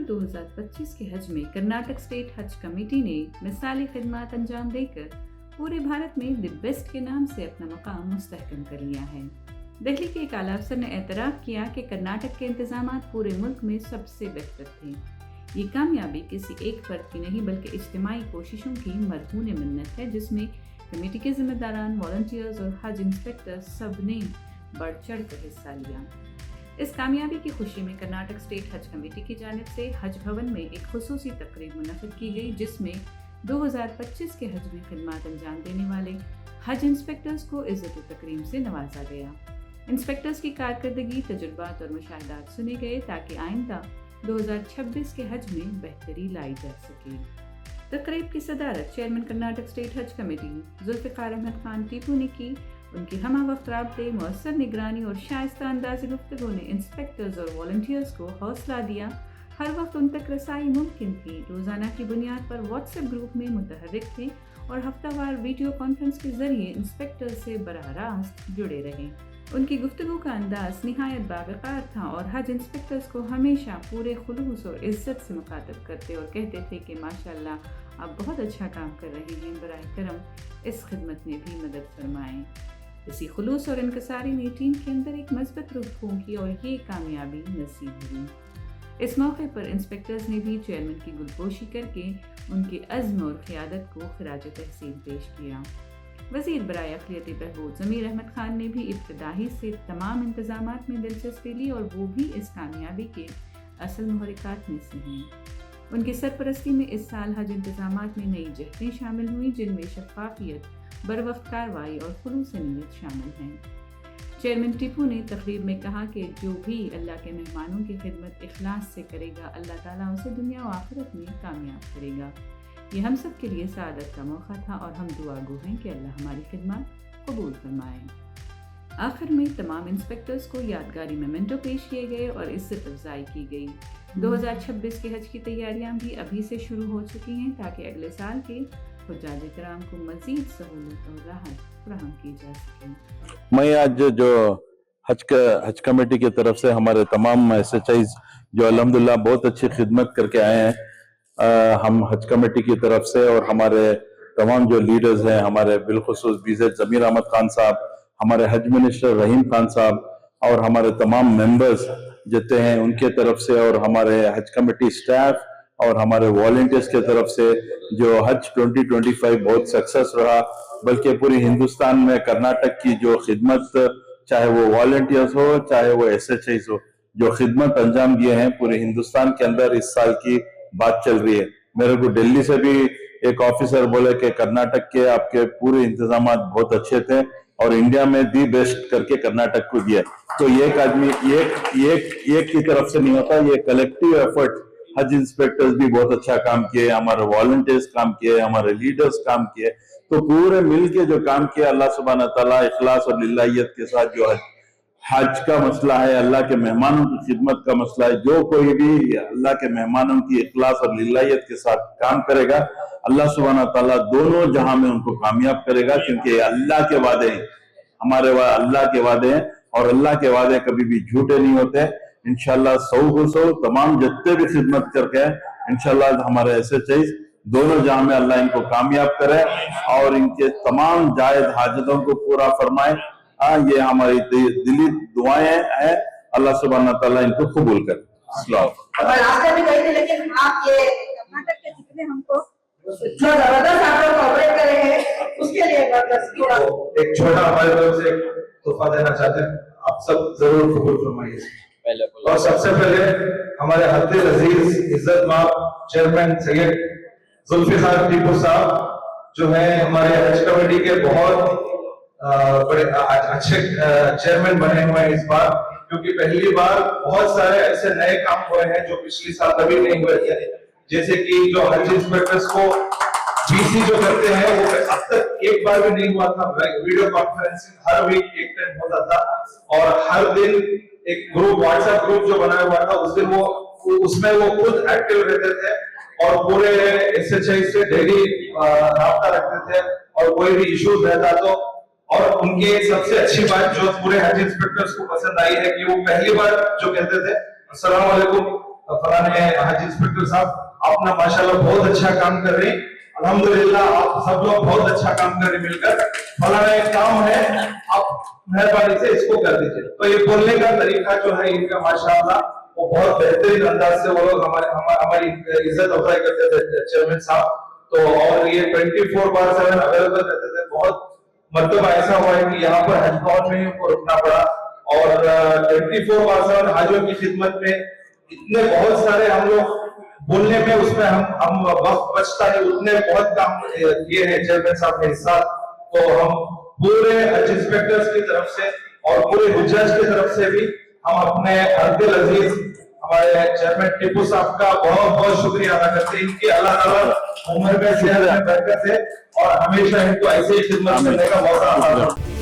साल 2025 के हज में कर्नाटक स्टेट हज कमेटी ने मिसाली खिदमत अंजाम देकर पूरे भारत में द बेस्ट के नाम से अपना मकाम मुस्तहकम कर लिया है। दिल्ली के एक आला अफसर ने एतराफ़ किया कि कर्नाटक के इंतजाम पूरे मुल्क में सबसे बेहतर थे। ये कामयाबी किसी एक फर्द की नहीं बल्कि इज्तिमाई कोशिशों की मरहून मिन्नत है, जिसमें कमेटी के जिम्मेदारान, वॉलंटियर्स और हज इंस्पेक्टर सब ने बढ़ चढ़ कर हिस्सा लिया। इस कामयाबी की खुशी में कर्नाटक स्टेट हज कमेटी की जानिब से हज भवन में एक खुसूसी तकरीब मुनक़िद की गई, जिसमें 2025 के हज में खिदमत अंजाम देने वाले हज इंस्पेक्टर्स को इज़्ज़त व तकरीम से नवाजा गया। इंस्पेक्टर्स की कारकर्दगी, तजुर्बात और मुशाहदात सुने गए ताकि आइंदा 2026 के हज में बेहतरी लाई जा सके। तकरीब की सदारत चेयरमैन कर्नाटक स्टेट हज कमेटी जुल्फ़िकार अहमद खान टीपू ने की। उनकी हमा वक्त राब्ते, मौसर निगरानी और शाइस्ता अंदाज़ गुफ्तगू ने इंस्पेक्टर्स और वॉलंटियर्स को हौसला दिया। हर वक्त उन तक रसाई मुमकिन थी। रोज़ाना की बुनियाद पर व्हाट्सएप ग्रुप में मुतहर्रिक थे और हफ्तावार वीडियो कॉन्फ्रेंस के जरिए इंस्पेक्टर्स से बराह रास्त जुड़े रहे। उनकी गुफ्तगू का अंदाज निहायत बावकार था और हज इंस्पेक्टर्स को हमेशा पूरे खुलूस और इज्जत से मुखातब करते और कहते थे कि माशाअल्लाह आप बहुत अच्छा काम कर रहे हैं, बराए करम इस खिदमत में भी मदद फरमाएं। इसी खुलूस और इनकसारी ने टीम के अंदर एक मजबूत रूह फूंकी और ये कामयाबी नसीब हुई। इस मौके पर इंस्पेक्टर्स ने भी चेयरमैन की गुलपोशी करके उनके अज़्म और क़ियादत को खिराज तहसीन पेश किया। वज़ीर बराए अक़लियती बहबूद ज़मीर अहमद खान ने भी इब्तिदाई से तमाम इंतज़ामात में दिलचस्पी ली और वो भी इस कामयाबी के असल मुहरिकात में से हैं। उनकी सरपरस्ती में इस साल हज इंतज़ामात में नई जहतें शामिल हुई, जिनमें शफ़ाफ़ियत, बरवक्त कार्रवाई और खुलूस नीयत शामिल हैं। चेयरमैन टीपू ने तकरीब में कहा कि जो भी अल्लाह के मेहमानों की खिदमत इखलास से करेगा, अल्लाह ताला उसे दुनिया और आखिरत में कामयाब करेगा। ये हम सब के लिए सादत का मौका था और हम दुआ गो हैं कि अल्लाह हमारी खिदमत कबूल फरमाए। आखिर में तमाम इंस्पेक्टर्स को यादगारी मेमेंटो पेश किए गए और इज्जत अफजाई की गई। 2026 के हज की तैयारियां भी अभी से शुरू हो चुकी हैं ताकि अगले साल के हुज्जाज किराम को मजीद सहूलत और राहत फराहम की जा सके। मैं आज जो हज कमेटी की तरफ से हमारे तमाम SHIs जो अल्हम्दुलिल्लाह बहुत अच्छी खिदमत करके आए हैं, हम हज कमेटी की तरफ से और हमारे तमाम जो लीडर्स हैं, हमारे बिलखुसूस BZ ज़मीर अहमद खान साहब, हमारे हज मिनिस्टर रहीम खान साहब और हमारे तमाम मेंबर्स जितने हैं उनके तरफ से और हमारे हज कमेटी स्टाफ और हमारे वॉलंटियर्स के तरफ से जो हज 2025 बहुत सक्सेस रहा, बल्कि पूरी हिंदुस्तान में कर्नाटक की जो खिदमत, चाहे वो वॉलंटियर्स हो चाहे वो SHIs हो, जो खिदमत अंजाम दिए हैं पूरे हिंदुस्तान के अंदर इस साल की बात चल रही है। मेरे को दिल्ली से भी एक ऑफिसर बोले कि कर्नाटक के आपके पूरे इंतजाम बहुत अच्छे थे और इंडिया में दी बेस्ट करके कर्नाटक को दिया। तो एक आदमी एक की तरफ से नहीं होता, ये कलेक्टिव एफर्ट। हज इंस्पेक्टर्स भी बहुत अच्छा काम किए, हमारे वॉलंटियर्स काम किए, हमारे लीडर्स काम किए, तो पूरे मिलके जो काम किया अल्लाह सुब्हाना तआला इखलास और लिल्लाहियत के साथ जो हज का मसला है, अल्लाह के मेहमानों की खिदमत का मसला है, जो कोई भी अल्लाह के मेहमानों की इखलास और लिल्लाहियत के साथ काम करेगा अल्लाह सुब्हाना तआला दोनों जहां में उनको कामयाब करेगा, क्योंकि अल्लाह के वादे हैं, हमारे अल्लाह के वादे हैं और अल्लाह के वादे कभी भी झूठे नहीं होते। इंशाल्लाह 100% तमाम जितने भी खिदमत करके इंशाल्लाह हमारे SHIs दोनों जहां में अल्लाह इनको कामयाब करे और इनके तमाम जायज हाजतों को पूरा फरमाए। ये हमारी दिली दुआएं हैं, अल्लाह सुब्हाना तआला इनको कबूल करे। लेकिन आप ये कर्नाटक के जितने हमको जो जबरदस्त आप लोग कॉपरेट करे हैं उसके लिए एक छोटा हमारे तरफ से तोहफा देना चाहते हैं, आप सब जरूर कबूल फरमाइए। और सबसे पहले हमारे हद अजीज इज्जत माब चेयरमैन सैयद जुल्फिकार टीपू साहब जो है हमारे हज कमेटी के बहुत बड़े अच्छे चेयरमैन बने हुए हैं इस बार, क्योंकि पहली बार बहुत सारे ऐसे नए काम हुए हैं जो पिछले साल कभी नहीं हुए थे। जैसे कि जो हज इंस्पेक्टर्स को BC जो करते हैं वो अब तक एक बार भी नहीं हुआ था। वीडियो कॉन्फ्रेंसिंग हर वीक एक टाइम होता था और हर दिन एक ग्रुप व्हाट्सएप ग्रुप जो बनाया हुआ था उस दिन वो उसमें वो खुद एक्टिव रहते थे और पूरे SHI से डेली राब्ता रखते थे और कोई भी इश्यूज रहता तो। और उनकी सबसे अच्छी बात जो पूरे हज इंस्पेक्टर्स को पसंद आई है कि वो पहली बार जो कहते थे अस्सलाम वालेकुम फलाने हज इंस्पेक्टर साहब आप ना माशाल्लाह बहुत अच्छा काम कर रहे हैं, अल्हम्दुलिल्लाह आप सब लोग बहुत अच्छा काम कर रहे हैं मिलकर, फलाना एक काम है आप मेहरबानी से इसको कर दीजिए। तो ये बोलने का तरीका जो है इनका माशाल्लाह वो बहुत बेहतरीन अंदाज से वो लोग हमारी इज्जत अफजाई करते थे चेयरमैन साहब। तो और ये 24/7 अवेलेबल रहते थे। बहुत मरतबा ऐसा हुआ है कि यहाँ पर हज भवन में उनको रुकना पड़ा और 24/7 हाजियों की खिदमत में इतने बहुत सारे हम लोग बोलने में उसमें हम वक्त बचता है उतने बहुत काम किए हैं चेयरमैन साहब के हिस्सा। तो हम पूरे हज इंस्पेक्टर्स की तरफ से और पूरे हुज्जाज की तरफ से भी हम अपने हरदिल अजीज हमारे चेयरमैन टीपू साहब का बहुत बहुत शुक्रिया अदा करते हैं। इनकी अल्लाह ताला उम्र में सेहत में बरकत है और हमेशा इनको ऐसे ही खिदमत करने का मौका अता फरमाए।